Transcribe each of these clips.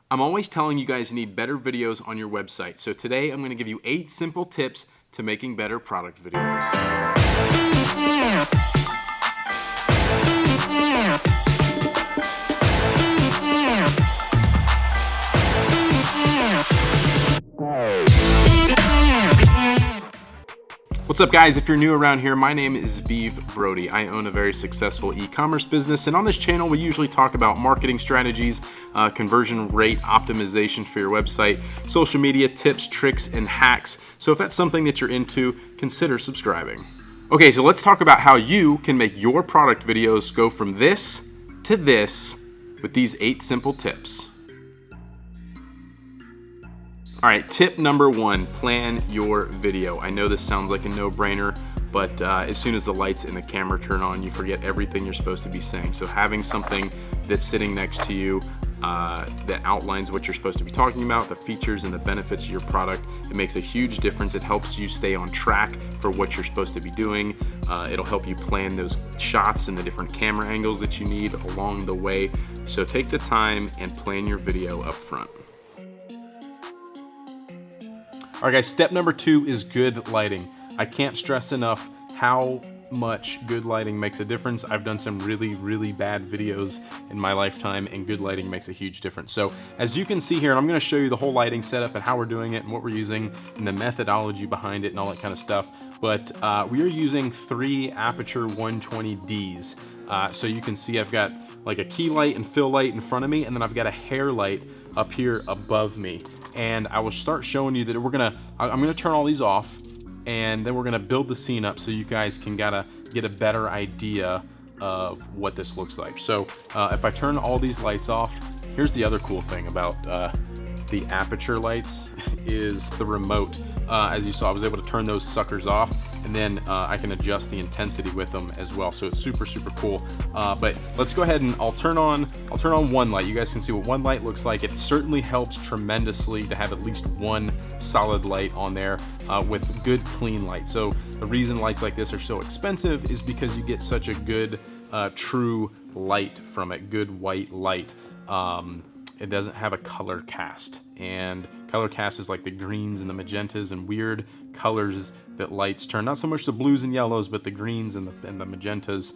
I'm always telling you guys need better videos on your website. So today I'm going to give you 8 simple tips to making better product videos. What's up guys, if you're new around here, my name is Beav Brodie. I own a very successful e-commerce business, and on this channel we usually talk about marketing strategies, conversion rate optimization for your website, social media tips, tricks, and hacks. So if that's something that you're into, consider subscribing. Okay, so let's talk about how you can make your product videos go from this to this with these 8 simple tips. All right, tip number 1, plan your video. I know this sounds like a no-brainer, but as soon as the lights and the camera turn on, you forget everything you're supposed to be saying. So having something that's sitting next to you that outlines what you're supposed to be talking about, the features and the benefits of your product, it makes a huge difference. It helps you stay on track for what you're supposed to be doing. It'll help you plan those shots and the different camera angles that you need along the way. So take the time and plan your video up front. All right guys, step number 2 is good lighting. I can't stress enough how much good lighting makes a difference. I've done some really bad videos in my lifetime, and good lighting makes a huge difference. So as you can see here, and I'm gonna show you the whole lighting setup and how we're doing it and what we're using and the methodology behind it and all that kind of stuff. But we are using 3 Aperture 120Ds. So you can see I've got like a key light and fill light in front of me, and then I've got a hair light up here above me. And I will start showing you that I'm gonna turn all these off, and then we're gonna build the scene up so you guys can get a better idea of what this looks like. So if I turn all these lights off, here's the other cool thing about the Aperture lights is the remote. As you saw, I was able to turn those suckers off, and then I can adjust the intensity with them as well. So it's super cool. But let's go ahead and I'll turn on one light. You guys can see what one light looks like. It certainly helps tremendously to have at least one solid light on there with good clean light. So the reason lights like this are so expensive is because you get such a good true light from it, good white light. It doesn't have a color cast, and color cast is like the greens and the magentas and weird colors that lights turn. Not so much the blues and yellows, but the greens and the magentas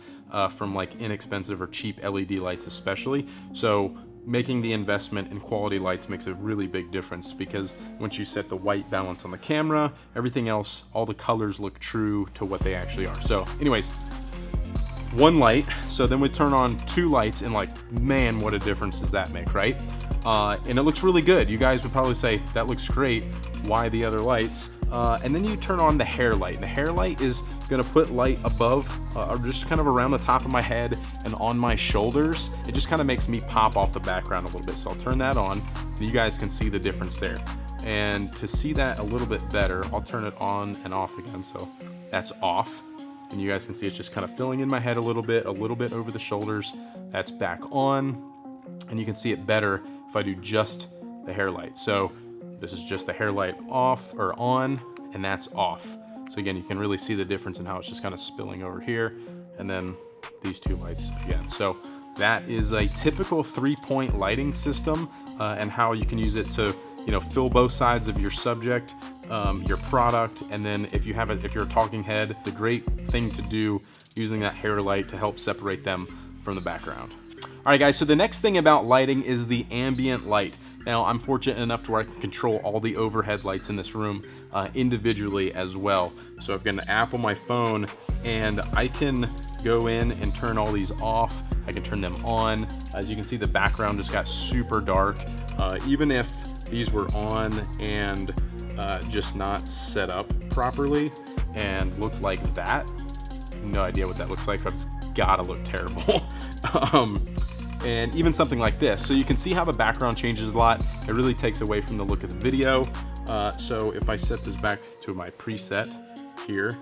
from like inexpensive or cheap LED lights especially. So making the investment in quality lights makes a really big difference, because once you set the white balance on the camera, everything else, all the colors look true to what they actually are. So anyways, one light, so then we turn on 2 lights, and like, man, what a difference does that make, right? And it looks really good. You guys would probably say, that looks great, why the other lights? And then you turn on the hair light. And the hair light is gonna put light above, or just kind of around the top of my head and on my shoulders. It just kind of makes me pop off the background a little bit. So I'll turn that on, and you guys can see the difference there. And to see that a little bit better, I'll turn it on and off again. So that's off. And you guys can see it's just kind of filling in my head a little bit over the shoulders. That's back on. And you can see it better if I do just the hair light. So this is just the hair light off or on, and that's off. So again, you can really see the difference in how it's just kind of spilling over here, and then these 2 lights again. So that is a typical 3-point lighting system, and how you can use it to, you know, fill both sides of your subject, your product, and then if you're a talking head, the great thing to do using that hair light to help separate them from the background. All right guys, so the next thing about lighting is the ambient light. Now I'm fortunate enough to where I can control all the overhead lights in this room individually as well. So I've got an app on my phone, and I can go in and turn all these off. I can turn them on. As you can see, the background just got super dark. Even if these were on and just not set up properly and looked like that, no idea what that looks like, but it's gotta look terrible. And even something like this, so you can see how the background changes a lot. It really takes away from the look of the video. So if I set this back to my preset here,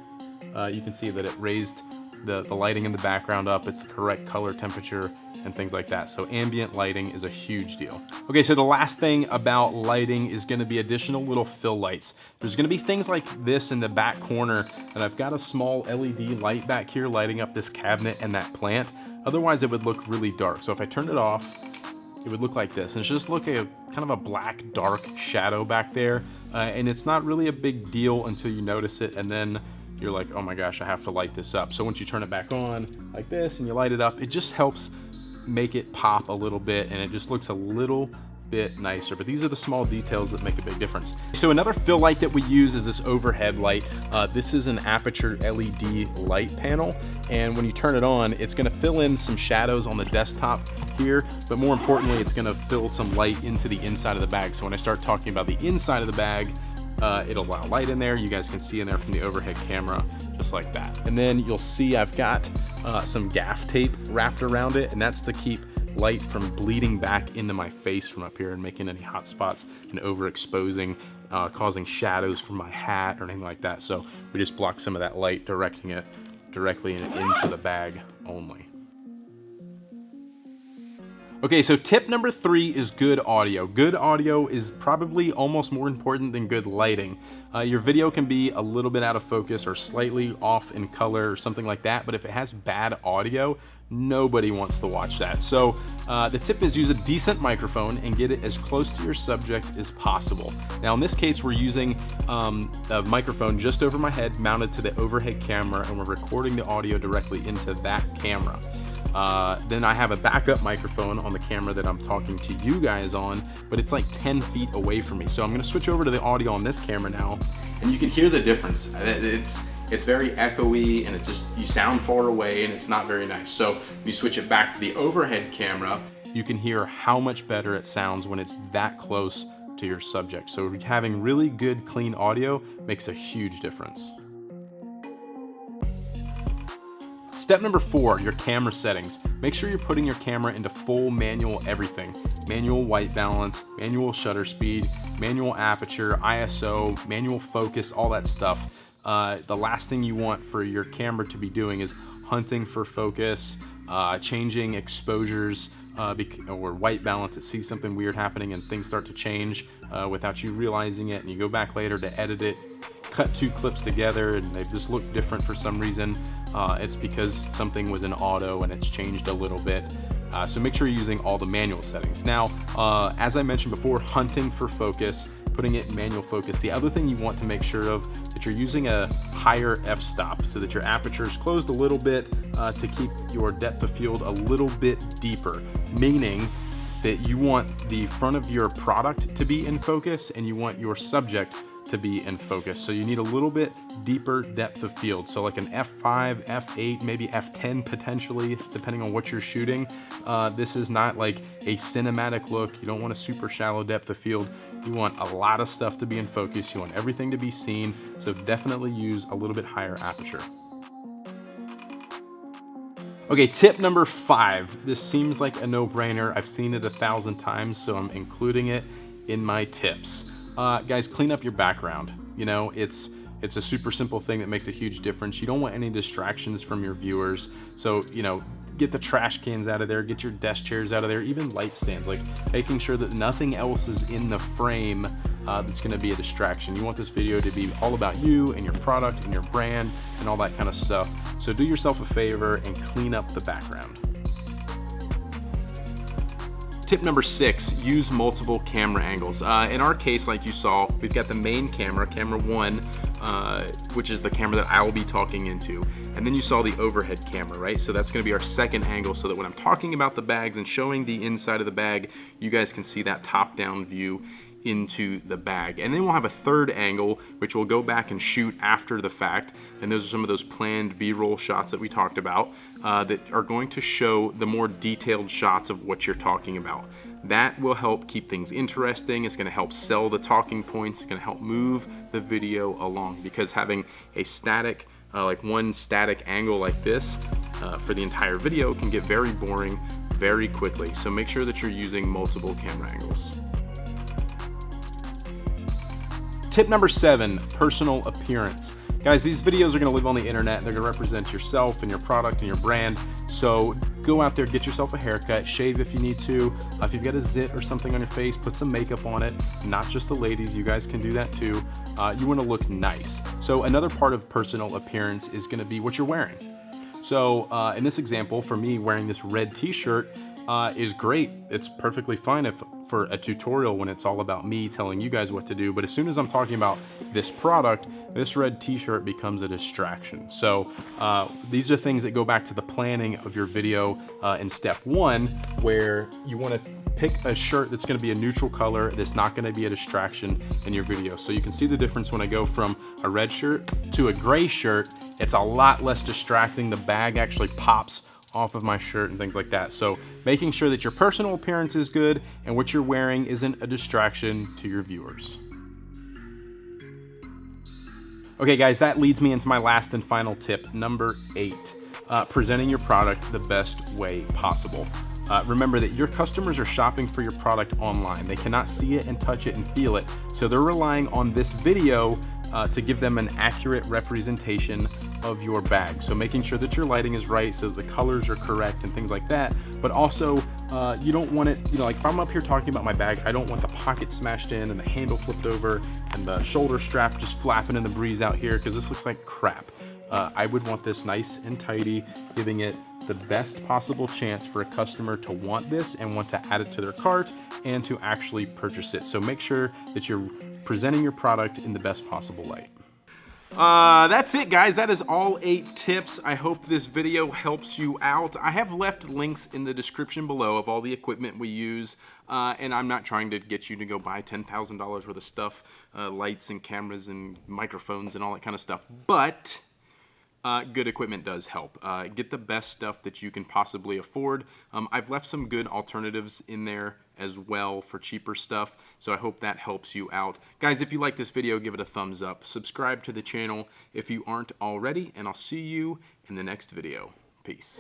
you can see that it raised the lighting in the background up. It's the correct color temperature and things like that. So ambient lighting is a huge deal. Okay, so the last thing about lighting is gonna be additional little fill lights. There's gonna be things like this in the back corner, and I've got a small LED light back here lighting up this cabinet and that plant. Otherwise it would look really dark. So if I turn it off, it would look like this. And it's just look a kind of a black, dark shadow back there. And it's not really a big deal until you notice it. And then you're like, oh my gosh, I have to light this up. So once you turn it back on like this and you light it up, it just helps make it pop a little bit, and it just looks a little bit nicer. But these are the small details that make a big difference. So another fill light that we use is this overhead light. This is an aperture LED light panel, and when you turn it on, it's going to fill in some shadows on the desktop here, but more importantly, it's going to fill some light into the inside of the bag. So when I start talking about the inside of the bag, it'll allow light in there. You guys can see in there from the overhead camera, just like that. And then you'll see I've got some gaff tape wrapped around it, and that's to keep light from bleeding back into my face from up here and making any hot spots and overexposing, causing shadows from my hat or anything like that. So we just block some of that light, directing it directly into the bag only. Okay, so tip number 3 is good audio. Good audio is probably almost more important than good lighting. Your video can be a little bit out of focus or slightly off in color or something like that, but if it has bad audio, nobody wants to watch that. So the tip is use a decent microphone and get it as close to your subject as possible. Now in this case, we're using a microphone just over my head mounted to the overhead camera, and we're recording the audio directly into that camera. Then I have a backup microphone on the camera that I'm talking to you guys on, but it's like 10 feet away from me. So I'm gonna switch over to the audio on this camera now, and you can hear the difference. It's very echoey, and you sound far away, and it's not very nice. So when you switch it back to the overhead camera, you can hear how much better it sounds when it's that close to your subject. So having really good, clean audio makes a huge difference. Step number 4, your camera settings. Make sure you're putting your camera into full manual everything. Manual white balance, manual shutter speed, manual aperture, ISO, manual focus, all that stuff. The last thing you want for your camera to be doing is hunting for focus, changing exposures, or white balance. It sees something weird happening and things start to change without you realizing it, and you go back later to edit it, cut 2 clips together and they just look different for some reason. It's because something was in auto and it's changed a little bit. So make sure you're using all the manual settings. Now, as I mentioned before, hunting for focus, putting it in manual focus. The other thing you want to make sure of that you're using a higher f-stop so that your aperture is closed a little bit to keep your depth of field a little bit deeper, meaning that you want the front of your product to be in focus and you want your subject to be in focus. So you need a little bit deeper depth of field. So like an f5, f8, maybe f10 potentially, depending on what you're shooting. This is not like a cinematic look. You don't want a super shallow depth of field. You want a lot of stuff to be in focus. You want everything to be seen. So definitely use a little bit higher aperture. Okay, tip number 5. This seems like a no-brainer. I've seen it 1,000 times, so I'm including it in my tips. Guys, clean up your background. You know, it's a super simple thing that makes a huge difference. You don't want any distractions from your viewers. So, you know, get the trash cans out of there, get your desk chairs out of there, even light stands, like making sure that nothing else is in the frame that's gonna be a distraction. You want this video to be all about you and your product and your brand and all that kind of stuff. So do yourself a favor and clean up the background. Tip number 6, use multiple camera angles. In our case, like you saw, we've got the main camera, camera 1, which is the camera that I will be talking into. And then you saw the overhead camera, right? So that's gonna be our second angle so that when I'm talking about the bags and showing the inside of the bag, you guys can see that top-down view into the bag. And then we'll have a third angle, which we'll go back and shoot after the fact. And those are some of those planned B-roll shots that we talked about that are going to show the more detailed shots of what you're talking about. That will help keep things interesting. It's gonna help sell the talking points. It's gonna help move the video along, because having a static, like one static angle like this for the entire video can get very boring very quickly. So make sure that you're using multiple camera angles. Tip number 7, personal appearance. Guys, these videos are gonna live on the internet. They're gonna represent yourself and your product and your brand. So go out there, get yourself a haircut, shave if you need to. If you've got a zit or something on your face, put some makeup on it. Not just the ladies, you guys can do that too. You wanna look nice. So another part of personal appearance is gonna be what you're wearing. So in this example, for me wearing this red t-shirt, is great. It's perfectly fine for a tutorial when it's all about me telling you guys what to do. But as soon as I'm talking about this product, this red t-shirt becomes a distraction. So these are things that go back to the planning of your video in step 1, where you want to pick a shirt that's going to be a neutral color that's not going to be a distraction in your video. So you can see the difference when I go from a red shirt to a gray shirt. It's a lot less distracting. The bag actually pops off of my shirt and things like that. So making sure that your personal appearance is good and what you're wearing isn't a distraction to your viewers. Okay guys, that leads me into my last and final tip, number 8, presenting your product the best way possible. Remember that your customers are shopping for your product online. They cannot see it and touch it and feel it. So they're relying on this video to give them an accurate representation of your bag. So making sure that your lighting is right, so the colors are correct and things like that. But also, you don't want it, like if I'm up here talking about my bag, I don't want the pocket smashed in and the handle flipped over and the shoulder strap just flapping in the breeze out here, because this looks like crap. I would want this nice and tidy, giving it the best possible chance for a customer to want this and want to add it to their cart and to actually purchase it. So make sure that you're presenting your product in the best possible light. That's it guys, that is all 8 tips. I hope this video helps you out. I have left links in the description below of all the equipment we use, and I'm not trying to get you to go buy $10,000 worth of stuff, lights and cameras and microphones and all that kind of stuff, but good equipment does help. Get the best stuff that you can possibly afford. I've left some good alternatives in there as well for cheaper stuff, so I hope that helps you out. Guys, if you like this video, give it a thumbs up. Subscribe to the channel if you aren't already, and I'll see you in the next video. Peace.